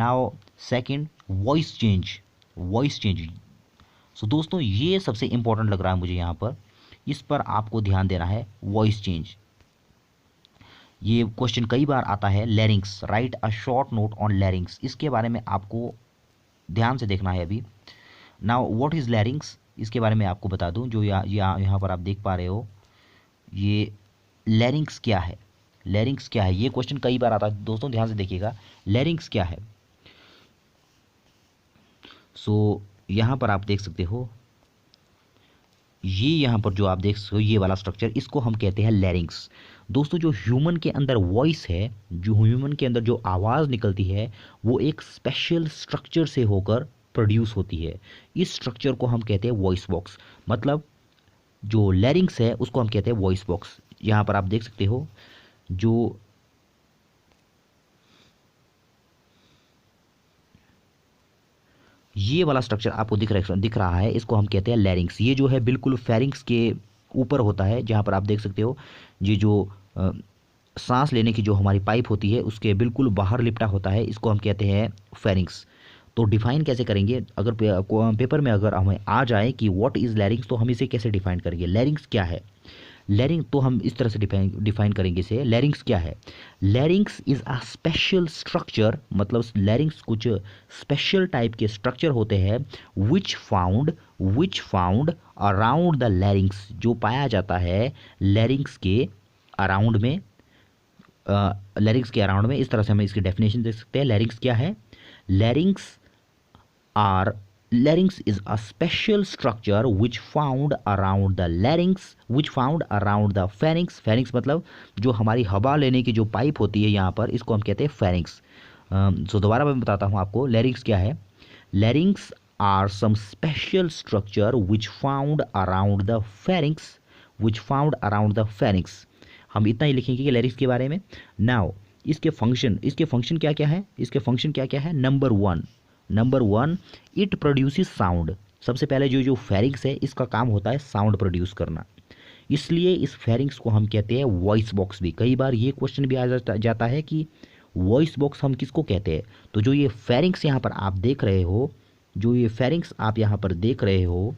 Now second, voice change. Voice change, so दोस्तों ये सबसे इंपॉर्टेंट लग रहा है मुझे यहाँ पर, इस पर आपको ध्यान देना है। वॉइस चेंज, ये क्वेश्चन कई बार आता है। लैरिंग्स, right a short note on लैरिंग्स, इसके बारे में आपको ध्यान से देखना है अभी। नाउ व्हाट इज़ लैरिंग्स, इसके बारे में आपको बता दूं। जो यहाँ पर आप देख पा रहे हो, ये लैरिंग्स क्या है। लैरिंग्स क्या है, ये क्वेश्चन कई बार आता है दोस्तों, ध्यान से देखिएगा। लैरिंग्स क्या है, सो यहाँ पर आप देख सकते हो, ये यहाँ पर जो आप देख सकते हो ये वाला स्ट्रक्चर, इसको हम कहते हैं लैरिंग्स। दोस्तों जो ह्यूमन के अंदर वॉइस है, जो ह्यूमन के अंदर जो आवाज़ निकलती है, वो एक स्पेशल स्ट्रक्चर से होकर प्रोड्यूस होती है। इस स्ट्रक्चर को हम कहते हैं वॉइस बॉक्स। मतलब जो लैरिंग्स है उसको हम कहते हैं वॉइस बॉक्स। यहाँ पर आप देख सकते हो, जो ये वाला स्ट्रक्चर आपको दिख रहा है, इसको हम कहते हैं लैरिंग्स। ये जो है बिल्कुल फेरिंग्स के ऊपर होता है, जहाँ पर आप देख सकते हो ये जो सांस लेने की जो हमारी पाइप होती है उसके बिल्कुल बाहर लिपटा होता है, इसको हम कहते हैं फेरिंग्स। तो डिफाइन कैसे करेंगे, अगर पेपर में अगर हमें आ जाए कि व्हाट इज़ लैरिंग्स, तो हम इसे कैसे डिफाइन करेंगे। लैरिंग्स क्या है, लैरिंग तो हम इस तरह से डिफाइन करेंगे इसे। लैरिंग्स क्या है, लैरिंग्स इज अ स्पेशल स्ट्रक्चर, मतलब लैरिंग्स कुछ स्पेशल टाइप के स्ट्रक्चर होते हैं विच फाउंड अराउंड द लैरिंग्स, जो पाया जाता है लैरिंग्स के अराउंड में। लैरिंग्स के अराउंड में, इस तरह से हम इसकी डेफिनेशन देख सकते हैं। लैरिंग्स क्या है, larynx are larynx is a special structure which found around the larynx, which found around the pharynx। pharynx मतलब जो हमारी हवा लेने की जो पाइप होती है यहाँ पर, इसको हम कहते हैं pharynx। सो दोबारा मैं बताता हूँ आपको, larynx क्या है। larynx are some special structure which found around the pharynx, which found around the pharynx। हम इतना ही लिखेंगे कि larynx के बारे में। नाउ इसके फंक्शन क्या क्या है, इसके फंक्शन क्या क्या है। Number one, it produces sound. सबसे पहले जो फेरिंग्स है, इसका काम होता है साउंड प्रोड्यूस करना, इसलिए इस फेरिंग्स को हम कहते हैं वॉइस बॉक्स भी। कई बार ये क्वेश्चन भी आ जाता है कि वॉइस बॉक्स हम किसको कहते हैं। तो जो ये फेरिंग्स यहाँ पर आप देख रहे हो, जो ये फेरिंग्स आप यहाँ पर देख रहे हो,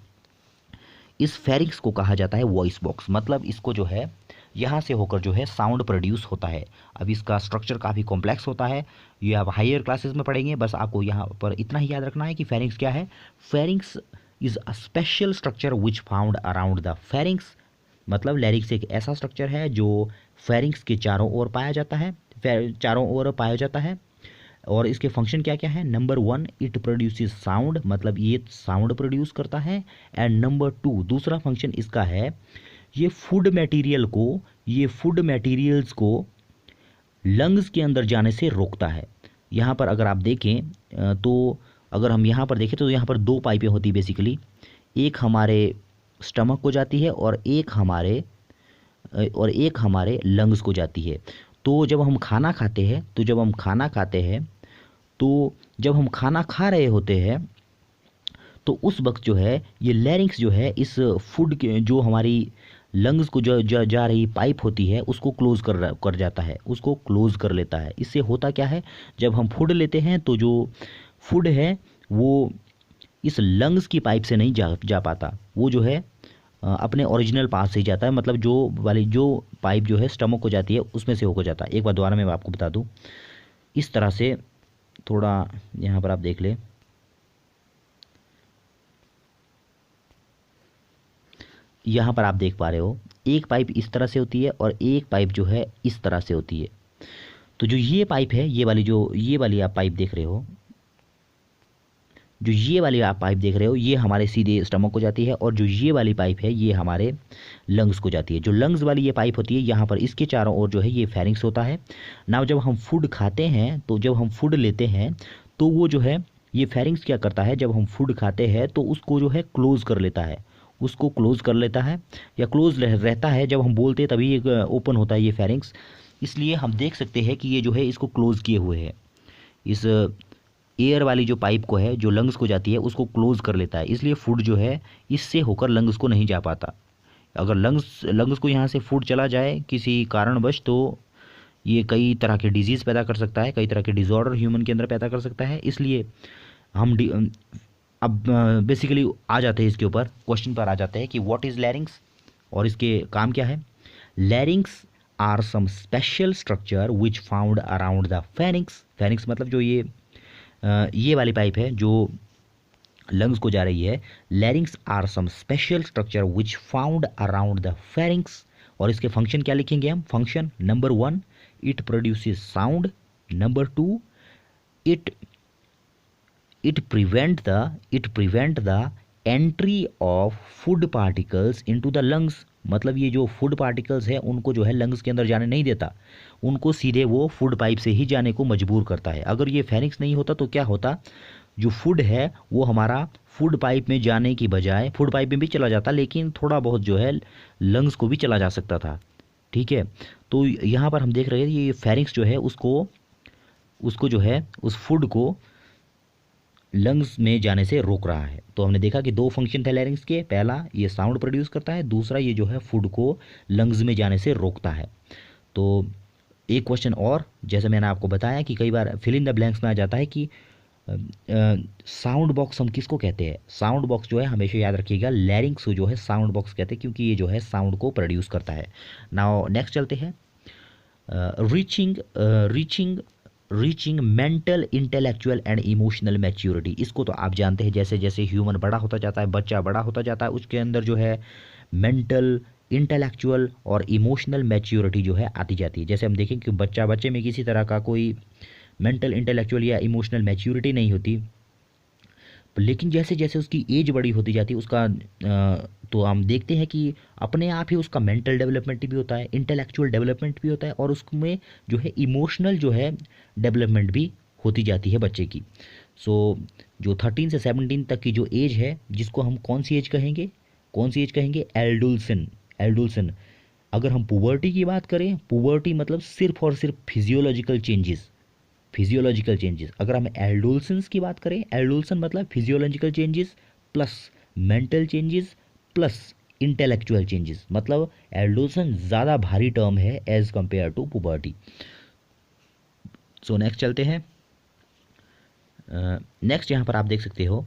इस फेरिंग्स को कहा जाता है वॉइस बॉक्स। मतलब इसको जो है यहाँ से होकर जो है साउंड प्रोड्यूस होता है। अब इसका स्ट्रक्चर काफ़ी कॉम्प्लेक्स होता है, ये आप हायर क्लासेस में पढ़ेंगे। बस आपको यहाँ पर इतना ही याद रखना है कि फेरिंग्स क्या है। Pharynx is a special structure which found around the pharynx. मतलब लैरिंग्स एक ऐसा स्ट्रक्चर है जो फेरिंग्स के चारों ओर पाया जाता है, और इसके फंक्शन क्या क्या है। Number one, it produces sound, मतलब ये साउंड प्रोड्यूस करता है। एंड नंबर टू, दूसरा फंक्शन इसका है, ये फूड मटेरियल्स को लंग्स के अंदर जाने से रोकता है। यहाँ पर अगर आप देखें तो अगर हम यहाँ पर देखें तो यहाँ पर दो पाइपें होती है बेसिकली, एक हमारे स्टमक को जाती है और एक हमारे लंग्स को जाती है। तो जब हम खाना खाते हैं तो जब हम खाना खा रहे होते हैं तो उस वक्त जो है ये लैरिंग्स जो है इस फूड के जो हमारी लंग्स को जो जा रही पाइप होती है उसको क्लोज कर जाता है, उसको क्लोज कर लेता है। इससे होता क्या है, जब हम फूड लेते हैं तो जो फूड है वो इस लंग्स की पाइप से नहीं जा पाता, वो जो है अपने ओरिजिनल पाथ से ही जाता है। मतलब जो पाइप जो है स्टमक को जाती है उसमें से होकर जाता है। एक बार दोबारा मैं आपको बता दूं, इस तरह से थोड़ा यहाँ पर आप देख ले, यहाँ पर आप देख पा रहे हो एक पाइप इस तरह से होती है और एक पाइप जो है इस तरह से होती है। तो जो ये पाइप है, ये वाली आप पाइप देख रहे हो, ये हमारे सीधे स्टमक को जाती है, और जो ये वाली पाइप है ये हमारे लंग्स को जाती है। जो लंग्स वाली ये पाइप होती है, यहाँ पर इसके चारों ओर जो है ये फेरिंग्स होता है। नाउ जब हम फूड खाते हैं, तो जब हम फूड लेते हैं तो वो जो है ये फेरिंग्स क्या करता है, जब हम फूड खाते हैं तो उसको जो है क्लोज कर लेता है, या क्लोज रहता है। जब हम बोलते हैं तभी ये ओपन होता है ये फेरिंग्स। इसलिए हम देख सकते हैं कि ये जो है इसको क्लोज किए हुए है। इस एयर वाली जो पाइप को है जो लंग्स को जाती है उसको क्लोज कर लेता है, इसलिए फूड जो है इससे होकर लंग्स को नहीं जा पाता। अगर लंग्स को यहाँ से फूड चला जाए किसी कारणवश, तो ये कई तरह के डिजीज़ पैदा कर सकता है, कई तरह के डिसऑर्डर ह्यूमन के अंदर पैदा कर सकता है। इसलिए हम अब बेसिकली आ जाते हैं इसके ऊपर, क्वेश्चन पर आ जाते हैं कि व्हाट इज़ लैरिंग्स और इसके काम क्या है। Larynx are some special structure which found around the pharynx. Pharynx मतलब जो ये वाली पाइप है जो लंग्स को जा रही है। Larynx are some special structure which found around the pharynx. और इसके फंक्शन क्या लिखेंगे हम? Function number 1, it produces sound. Number 2, it prevent the entry of food particles into the lungs। मतलब ये जो फूड पार्टिकल्स है उनको जो है लंग्स के अंदर जाने नहीं देता, उनको सीधे वो फूड पाइप से ही जाने को मजबूर करता है। अगर ये फेरिंग्स नहीं होता तो क्या होता, जो फूड है वो हमारा फूड पाइप में जाने की बजाय फूड पाइप में भी चला जाता, लेकिन थोड़ा बहुत जो है लंग्स को भी चला जा सकता था। ठीक है, तो यहाँ पर हम देख रहे हैं ये फेरिंग्स जो है उसको जो है उस फूड को लंग्स में जाने से रोक रहा है। तो हमने देखा कि दो फंक्शन थे लैरिंग्स के, पहला ये साउंड प्रोड्यूस करता है, दूसरा ये जो है फूड को लंग्स में जाने से रोकता है। तो एक क्वेश्चन और, जैसे मैंने आपको बताया कि कई बार फिल इन द ब्लैंक्स में आ जाता है कि साउंड बॉक्स हम किसको कहते हैं। साउंड बॉक्स जो है हमेशा याद रखिएगा लैरिंग्स को जो है साउंड बॉक्स कहते हैं, क्योंकि ये जो है साउंड को प्रोड्यूस करता है। नाउ नेक्स्ट चलते हैं, reaching mental, intellectual and emotional maturity. इसको तो आप जानते हैं, जैसे जैसे ह्यूमन बड़ा होता जाता है, बच्चा बड़ा होता जाता है, उसके अंदर जो है मेंटल, इंटेलेक्चुअल और इमोशनल मैच्योरिटी जो है आती जाती है। जैसे हम देखें कि बच्चे में किसी तरह का कोई मेंटल, इंटेलेक्चुअल या इमोशनल मैच्योरिटी नहीं होती, लेकिन जैसे जैसे उसकी एज बड़ी होती जाती है उसका तो हम देखते हैं कि अपने आप ही उसका मेंटल डेवलपमेंट भी होता है, इंटेलेक्चुअल डेवलपमेंट भी होता है, और उसमें जो है इमोशनल जो है डेवलपमेंट भी होती जाती है बच्चे की। सो जो 13 से 17 तक की जो एज है, जिसको हम कौन सी एज कहेंगे? एल्डुलसन। अगर हम पुबर्टी की बात करें, पुबर्टी मतलब सिर्फ और सिर्फ फिजियोलॉजिकल चेंजेस। अगर हम एल्डोल्सन्स की बात करें, एल्डोल्सन मतलब physiological changes plus mental changes plus intellectual changes. मतलब एल्डोल्सन ज़्यादा भारी टर्म है as compared to puberty. So next चलते हैं। नेक्स्ट यहाँ पर आप देख सकते हो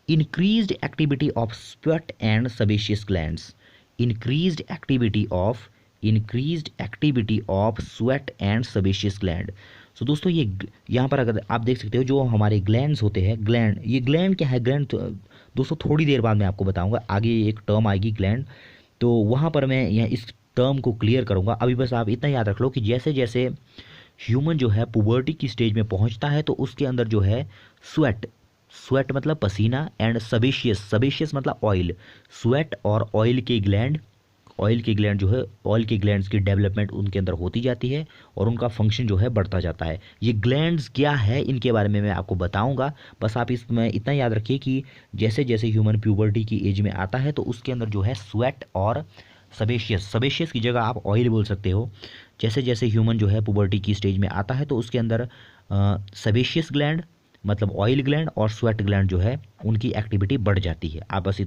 increased activity of sweat and sebaceous glands. Increased activity of sweat and sebaceous gland. So दोस्तों ये यहाँ पर अगर आप देख सकते हो जो हमारे ग्लैंड्स होते हैं, ये ग्लैंड क्या है? ग्लैंड तो दोस्तों थोड़ी देर बाद मैं आपको बताऊंगा, आगे एक टर्म आएगी ग्लैंड, तो वहाँ पर मैं यहाँ इस टर्म को क्लियर करूँगा। अभी बस आप इतना याद रख लो कि जैसे जैसे ह्यूमन जो है पुबर्टी की स्टेज में पहुँचता है तो उसके अंदर जो है स्वेट मतलब पसीना, एंड सेबेशियस मतलब ऑयल। स्वेट और ऑयल के ग्लैंड जो है, ऑयल के ग्लैंड्स की डेवलपमेंट उनके अंदर होती जाती है और उनका फंक्शन जो है बढ़ता जाता है। ये ग्लैंड्स क्या है इनके बारे में मैं आपको बताऊंगा, बस आप इसमें इतना याद रखिए कि जैसे जैसे ह्यूमन प्यूबर्टी की एज में आता है तो उसके अंदर जो है स्वेट और सेबेशियस की जगह आप ऑयल बोल सकते हो। जैसे जैसे ह्यूमन जो है पुबर्टी की स्टेज में आता है तो उसके अंदर सेबेशियस ग्लैंड मतलब ऑयल ग्लैंड और स्वेट ग्लैंड जो है उनकी एक्टिविटी बढ़ जाती है। आप बस इतना